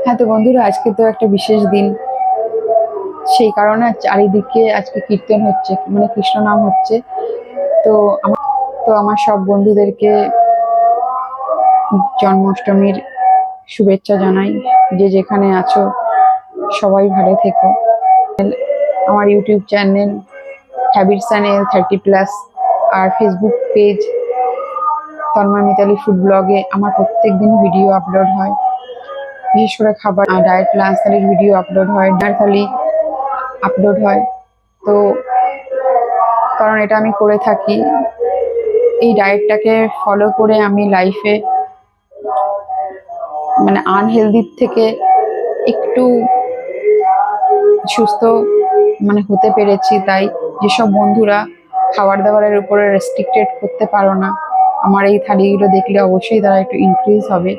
হ্যাঁ, তো বন্ধুরা, আজকে তো একটা বিশেষ দিন। সেই কারণে চারিদিকে আজকে কীর্তন হচ্ছে, মানে কৃষ্ণ নাম হচ্ছে। তো আমার আমার সব বন্ধুদেরকে জন্মাষ্টমীর শুভেচ্ছা জানাই। যে যেখানে আছো সবাই ভালো থেকো। আমার ইউটিউব চ্যানেল হ্যাবিটস চ্যানেল 30+ আর Facebook page Tanmoy Mitali food ব্লগে আমার প্রত্যেক দিন ভিডিও আপলোড হয়। বিশেষ করে খাবার ডায়েট লাঞ্চ থালির ভিডিও আপলোড হয়, ডিনার থালি আপলোড হয়। তো কারণ এটা আমি করে থাকি, এই ডায়েটটাকে ফলো করে আমি লাইফে মানে আনহেলদির থেকে একটু সুস্থ মানে হতে পেরেছি। তাই যেসব বন্ধুরা খাবার দাবারের উপরে রেস্ট্রিক্টেড করতে পারো না, আমার এই থালিগুলো দেখলে অবশ্যই তারা একটু ইনক্রিজ হবে।